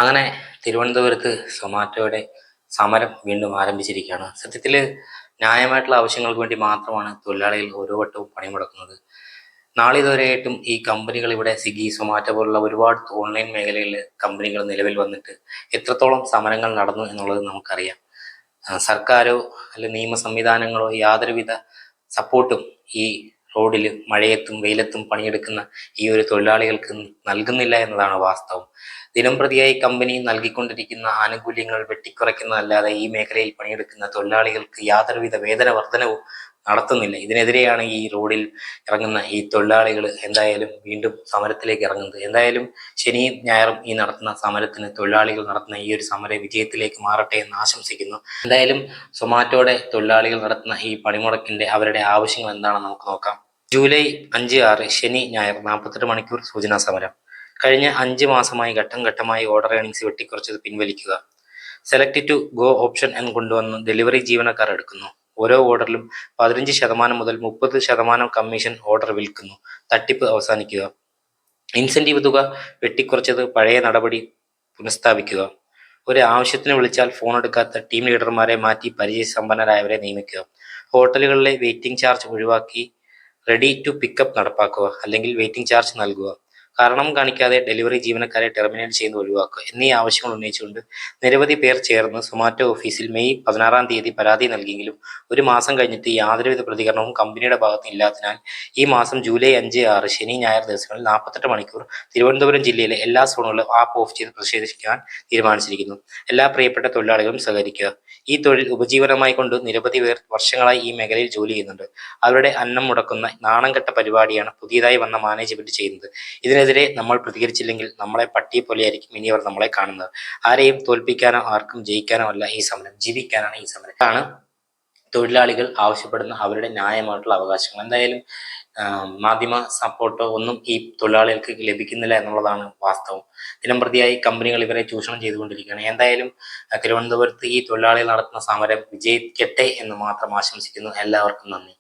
അങ്ങനെ തിരുവനന്തപുരത്ത് സൊമാറ്റോയുടെ സമരം വീണ്ടും ആരംഭിച്ചിരിക്കുകയാണ്. സത്യത്തിൽ ന്യായമായിട്ടുള്ള ആവശ്യങ്ങൾക്ക് വേണ്ടി മാത്രമാണ് തൊഴിലാളികൾ ഓരോ വട്ടവും പണിമുടക്കുന്നത്. നാളിതുവരെയായിട്ടും ഈ കമ്പനികൾ ഇവിടെ സ്വിഗ്ഗി, സൊമാറ്റോ പോലുള്ള ഒരുപാട് ഓൺലൈൻ മേഖലകളിൽ കമ്പനികൾ നിലവിൽ വന്നിട്ട് എത്രത്തോളം സമരങ്ങൾ നടന്നു എന്നുള്ളത് നമുക്കറിയാം. സർക്കാരോ അല്ലെങ്കിൽ നിയമ സംവിധാനങ്ങളോ യാതൊരുവിധ സപ്പോർട്ടും ഈ റോഡിൽ മഴയത്തും വെയിലത്തും പണിയെടുക്കുന്ന ഈ ഒരു തൊഴിലാളികൾക്ക് നൽകുന്നില്ല എന്നതാണ് വാസ്തവം. ദിനംപ്രതിയായി കമ്പനി നൽകിക്കൊണ്ടിരിക്കുന്ന ആനുകൂല്യങ്ങൾ വെട്ടിക്കുറയ്ക്കുന്നതല്ലാതെ ഈ മേഖലയിൽ പണിയെടുക്കുന്ന തൊഴിലാളികൾക്ക് യാതൊരുവിധ വേതന വർധനവും നടത്തുന്നില്ല. ഇതിനെതിരെയാണ് ഈ റോഡിൽ ഇറങ്ങുന്ന ഈ തൊഴിലാളികൾ എന്തായാലും വീണ്ടും സമരത്തിലേക്ക് ഇറങ്ങുന്നത്. എന്തായാലും ശനിയും ഞായറും ഈ നടത്തുന്ന സമരത്തിന് തൊഴിലാളികൾ നടത്തുന്ന ഈ ഒരു സമര വിജയത്തിലേക്ക് മാറട്ടെ എന്ന് ആശംസിക്കുന്നു. എന്തായാലും സൊമാറ്റോയുടെ തൊഴിലാളികൾ നടത്തുന്ന ഈ പണിമുടക്കിന്റെ അവരുടെ ആവശ്യങ്ങൾ എന്താണെന്ന് നമുക്ക് നോക്കാം. ജൂലൈ 5, 6 ശനി ഞായർ 48 മണിക്കൂർ സൂചനാ സമരം. കഴിഞ്ഞ 5 മാസമായി ഘട്ടം ഘട്ടമായി ഓർഡർ ഏണിങ്സ് വെട്ടിക്കുറച്ചത് പിൻവലിക്കുക. സെലക്ട് ടു ഗോ ഓപ്ഷൻ എന്ന് കൊണ്ടുവന്ന് ഡെലിവറി ജീവനക്കാർ എടുക്കുന്നു. ഓരോ ഓർഡറിലും 15% മുതൽ 30% കമ്മീഷൻ ഓർഡർ വിൽക്കുന്നു. തട്ടിപ്പ് അവസാനിക്കുക. ഇൻസെന്റീവ് തുക വെട്ടിക്കുറച്ചത് പഴയ നടപടി പുനഃസ്ഥാപിക്കുക. ഒരു ആവശ്യത്തിന് വിളിച്ചാൽ ഫോൺ എടുക്കാത്ത ടീം ലീഡർമാരെ മാറ്റി പരിചയസമ്പന്നരായവരെ നിയമിക്കുക. ഹോട്ടലുകളിലെ വെയിറ്റിംഗ് ചാർജ് ഒഴിവാക്കി റെഡി ടു പിക്കപ്പ് നടപ്പാക്കുക, അല്ലെങ്കിൽ വെയിറ്റിംഗ് ചാർജ് നൽകുക. കാരണം കാണിക്കാതെ ഡെലിവറി ജീവനക്കാരെ ടെർമിനേറ്റ് ചെയ്യുന്നത് ഒഴിവാക്കുക എന്നീ ആവശ്യങ്ങൾ ഉന്നയിച്ചുകൊണ്ട് നിരവധി പേർ ചേർന്ന് സൊമാറ്റോ ഓഫീസിൽ മെയ് 16 പരാതി നൽകിയെങ്കിലും ഒരു മാസം കഴിഞ്ഞിട്ട് യാതൊരുവിധ പ്രതികരണവും കമ്പനിയുടെ ഭാഗത്ത് ഇല്ലാത്തതിനാൽ ഈ മാസം ജൂലൈ 5, 6 ശനി ഞായർ ദിവസങ്ങളിൽ 48 മണിക്കൂർ തിരുവനന്തപുരം ജില്ലയിലെ എല്ലാ സോണുകളിലും ആപ്പ് ഓഫ് ചെയ്ത് പ്രതിഷേധിക്കാൻ തീരുമാനിച്ചിരിക്കുന്നു. എല്ലാ പ്രിയപ്പെട്ട തൊഴിലാളികളും സഹകരിക്കുക. ഈ തൊഴിൽ ഉപജീവനമായി കൊണ്ട് നിരവധി പേർ വർഷങ്ങളായി ഈ മേഖലയിൽ ജോലി ചെയ്യുന്നുണ്ട്. അവരുടെ അന്നം മുടക്കുന്ന നാണംകെട്ട പരിപാടിയാണ് പുതിയതായി വന്ന മാനേജ്മെന്റ് ചെയ്യുന്നത്. ഇതിനെതിരെ നമ്മൾ പ്രതികരിച്ചില്ലെങ്കിൽ നമ്മളെ പട്ടിയെ പോലെയായിരിക്കും ഇനി അവർ നമ്മളെ കാണുന്നത്. ആരെയും തോൽപ്പിക്കാനോ ആർക്കും ജയിക്കാനോ അല്ല ഈ സമരം, ജീവിക്കാനാണ് ഈ സമരം. ആണ് തൊഴിലാളികൾ ആവശ്യപ്പെടുന്ന അവരുടെ ന്യായമായിട്ടുള്ള അവകാശങ്ങൾ. എന്തായാലും മാധ്യമ സപ്പോർട്ടോ ഒന്നും ഈ തൊഴിലാളികൾക്ക് ലഭിക്കുന്നില്ല എന്നുള്ളതാണ് വാസ്തവം. ദിനംപ്രതിയായി കമ്പനികൾ ഇവരെ ചൂഷണം ചെയ്തുകൊണ്ടിരിക്കുകയാണ്. എന്തായാലും തിരുവനന്തപുരത്ത് ഈ തൊഴിലാളികൾ നടത്തുന്ന സമരം വിജയിക്കട്ടെ എന്ന് മാത്രം ആശംസിക്കുന്നു. എല്ലാവർക്കും നന്ദി.